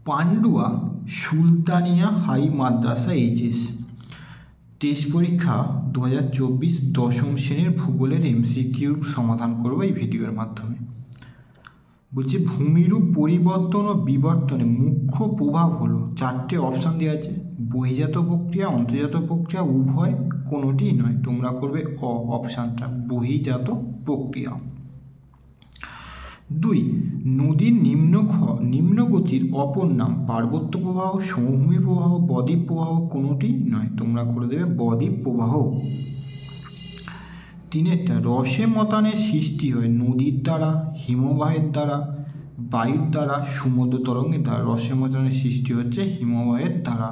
Pandua সুলতানিয়া high মাদ্রাসা HS test পরীক্ষা 2024 দশম শ্রেণীর ভূগোলের এমসিকিউ সমাধান করবো এই ভিডিওর মাধ্যমে। বলছে ভূমিরূপ পরিবর্তন ও বিবর্তনে মুখ্য প্রভাব হলো, চারটে অপশান দেওয়া আছে, বহির্জাত প্রক্রিয়া, অন্তর্জাত প্রক্রিয়া, উভয়, কোনোটিই নয়। তোমরা করবে অপশানটা, বহির্জাত প্রক্রিয়া। 2, নদীর নিম্নগতির অপর নাম পার্বত্য প্রবাহ, সমভূমি প্রবাহ, বদ্বীপ প্রবাহ, কোনোটি নয়। তোমরা করে দেবে বদ্বীপ প্রবাহ। 3, রসে মতানের সৃষ্টি হয় নদীর দ্বারা, হিমবাহের দ্বারা, বায়ুর দ্বারা, সমুদ্র তরঙ্গের দ্বারা। রসে মতানের সৃষ্টি হচ্ছে হিমবাহের দ্বারা।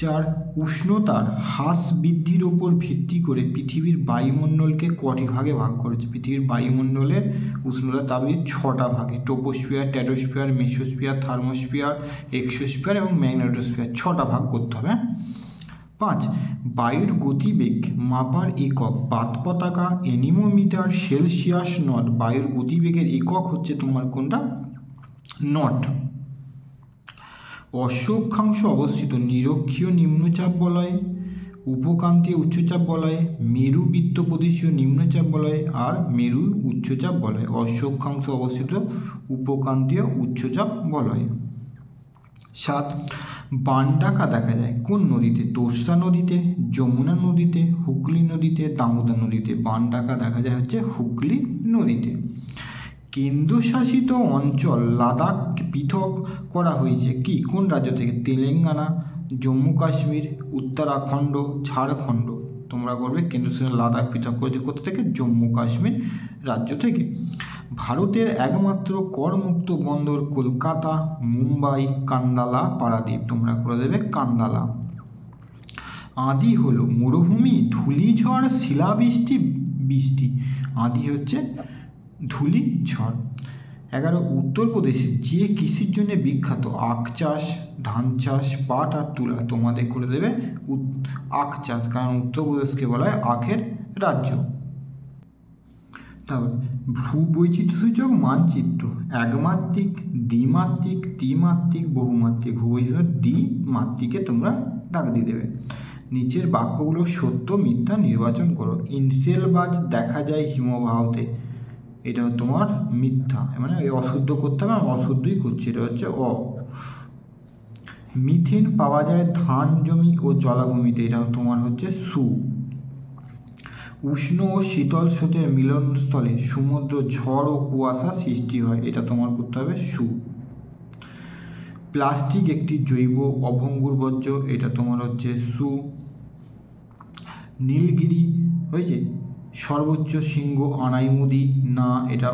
4, উষ্ণতার হ্রাস বৃদ্ধির ওপর ভিত্তি করে পৃথিবীর বায়ুমণ্ডলকে কটি ভাগে ভাগ করেছে? পৃথিবীর বায়ুমণ্ডলের উষ্ণতা তাপমাত্রা 6টা ভাগে, troposphere, stratosphere, mesosphere, thermosphere, exosphere এবং ম্যাগনেটোস্ফিয়ার। 6টা ভাগ করতে হবে। 5, বায়ুর গতিবেগ মাপার একক বাত পতাকা, এনিমোমিটার, সেলসিয়াস, নট। বায়ুর গতিবেগের একক হচ্ছে তোমার কোনটা? নট। অশ্ব অক্ষাংশ অবস্থিত নিরক্ষীয় নিম্নচাপ বলয়ে, উপক্রান্তীয় উচ্চচাপ বলয়ে, মেরু বৃত্ত প্রদেশীয় নিম্নচাপ বলয়ে আর মেরু উচ্চচাপ বলয়ে। অশ্ব অক্ষাংশ অবস্থিত উপক্রান্তীয় উচ্চচাপ বলয়ে। 7, বানডাকা দেখা যায় কোন নদীতে? তোর্সা নদীতে, যমুনা নদীতে, হুগলি নদীতে, দামোদর নদীতে। বানডাকা দেখা যায় হচ্ছে হুগলি নদীতে। কেন্দ্রশাসিত অঞ্চল লাদাখ পৃথক করা হয়েছে কি কোন রাজ্য থেকে? তেলেঙ্গানা, জম্মু কাশ্মীর, উত্তরাখণ্ড, ঝাড়খণ্ড। তোমরা করবে কেন্দ্রশাসিত লাদাখ পৃথক করেছে কোথা থেকে? জম্মু কাশ্মীর রাজ্য থেকে। ভারতের একমাত্র করমুক্ত বন্দর কলকাতা, মুম্বাই, কান্দালা, পারাদ্বীপ। তোমরা করে দেবে কান্দালা। আদি হলো মরুভূমি, ধূলিঝড়, শিলাবৃষ্টি, বৃষ্টি। আদি হচ্ছে ধূলিঝড়। 11, উত্তরপ্রদেশে যে কৃষির জন্য বিখ্যাত? আখ চাষ, ধান চাষ, পাট আর তুলা। তোমাদের করে দেবে আখ চাষ, কারণ উত্তরপ্রদেশকে বলা হয় আখের রাজ্য। তারপর ভূবৈচিত্র্যসূচক মানচিত্র একমাত্রিক, দ্বিমাত্রিক, ত্রিমাত্রিক, বহুমাত্রিক। ভূবৈচিত্র্য দ্বিমাত্রিকে তোমরা দাগ দিয়ে দেবে। নিচের বাক্যগুলো সত্য মিথ্যা নির্বাচন করো। ইনসেলবাজ দেখা যায় হিমবাহতে, এটা তোমার মিথ্যা, মানে অশুদ্ধ করতে হবে, আমি অশুদ্ধই করছি, এটা হচ্ছে মিথেন পাওয়া যায় ধান জমি ও জলাভূমিতে, এটা তোমার হচ্ছে সু। উষ্ণ ও শীতল স্রোতের মিলনস্থলে সমুদ্র ঝড় ও কুয়াশা সৃষ্টি হয়, এটা তোমার করতে হবে সু। প্লাস্টিক একটি জৈব অভঙ্গুর বর্জ্য, এটা তোমার হচ্ছে সু। নীলগিরি হয়েছে সর্বোচ্চ শৃঙ্গ আনাইমুদি, না, এটা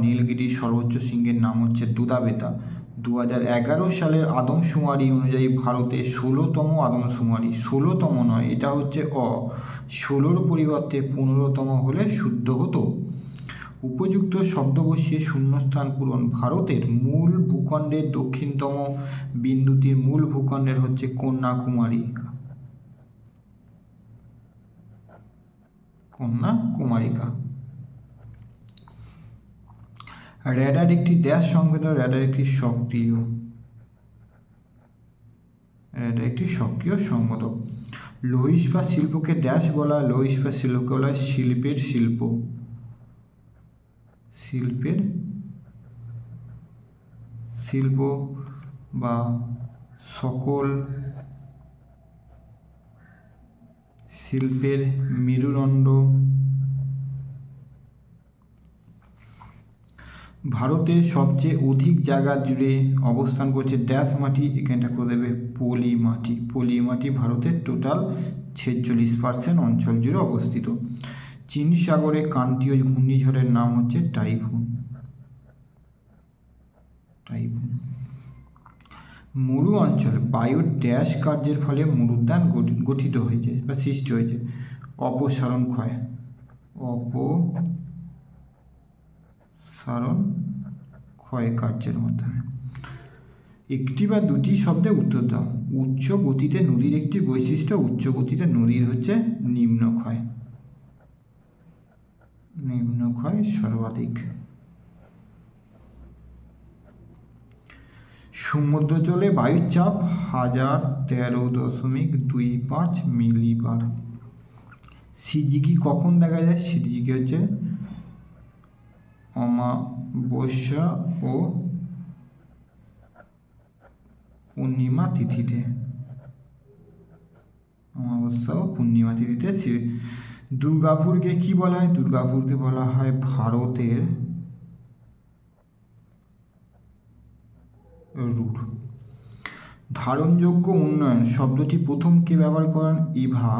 নীলগিরির সর্বোচ্চ শৃঙ্গের নাম হচ্ছে দুদাবেতা। 2011 সালের আদমশুমারি অনুযায়ী ভারতে 16তম আদমশুমারি, 16তম নয়, এটা হচ্ছে 16র পরিবর্তে 15তম হলে শুদ্ধ হতো। উপযুক্ত শব্দ বসিয়ে শূন্যস্থান পূরণ। ভারতের মূল ভূখণ্ডের দক্ষিণতম বিন্দুটির মূল ভূখণ্ডের হচ্ছে কন্যাকুমারী, কন্যাকুমারিকা। র্যাডার একটি ড্যাশ সংবেদক, র্যাডার একটি সক্রিয়, র্যাডার একটি সক্রিয় সংবেদক। লৌহ ইস্পাত শিল্পকে ড্যাশ বলা হয়? লৌহ ইস্পাত শিল্পকে বলা হয় শিল্পের শিল্প, শিল্পের শিল্প বা সকল শিল্পের মেরুদণ্ড। ভারতের সবচেয়ে অধিক জায়গা জুড়ে অবস্থান করছে ড্যাশ মাটি, এখানটা করে দেবে পলি মাটি। পলি মাটি ভারতের টোটাল 46% অঞ্চল জুড়ে অবস্থিত। চীন সাগরে ক্রান্তীয় ঘূর্ণিঝড়ের নাম হচ্ছে টাইফুন, টাইফুন। মরু অঞ্চলে বায়ুর ড্যাশ কার্যের ফলে মরুদ্যান গঠিত হয়েছে বা সৃষ্টি হয়েছে? অপসারণ ক্ষয়, অপসারণ ক্ষয় কার্যের মাধ্যমে। একটি বা দুটি শব্দে উত্তর দাও। উচ্চ গতিতে নদীর একটি বৈশিষ্ট্য, উচ্চ গতিতে নদীর হচ্ছে নিম্নক্ষয়, নিম্নক্ষয় সর্বাধিক। সমুদ্র জলে বায়ুর চাপ 1013.25 মিলিবার। সিজিকি কখন দেখা যায়? সিজিকি হচ্ছে অমাবস্যা ও পূর্ণিমা তিথিতে। অমাবস্যা ও পূর্ণিমা তিথিতে। দুর্গাপুরকে কি বলা হয়? দুর্গাপুরকে বলা হয় ভারতের রুট। ধারণযোগ্য উন্নয়ন শব্দটি প্রথম কে ব্যবহার করেন? ইভা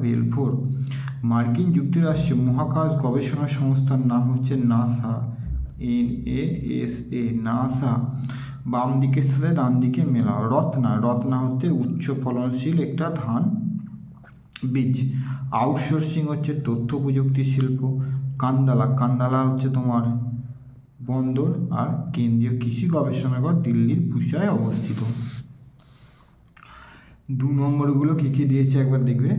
বেলফোর। মার্কিন যুক্তরাষ্ট্রে মহাকাশ গবেষণা সংস্থার নাম হচ্ছে নাসা, NASA। নাসা। বাম দিকের সাথে ডান দিকে মেলা। রত্না হচ্ছে উচ্চ ফলনশীল একটা ধান বীজ। আউটসোর্সিং হচ্ছে তথ্য প্রযুক্তি শিল্প। কান্দালা হচ্ছে তোমার বন্দর। আর কেন্দ্রীয় কৃষি গবেষণাগার দিল্লির পুষায় অবস্থিত। 2 নম্বরগুলো কী কী দিয়েছে একবার দেখবে।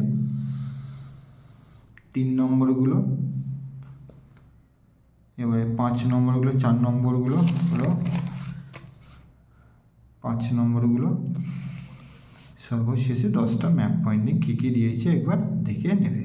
3 নম্বরগুলো, এবারে 5 নম্বরগুলো, 4 নম্বরগুলো হলো 5 নম্বরগুলো, সর্বশেষে 10টা ম্যাপ পয়েন্টিং কী কী দিয়েছে একবার দেখে নেবে।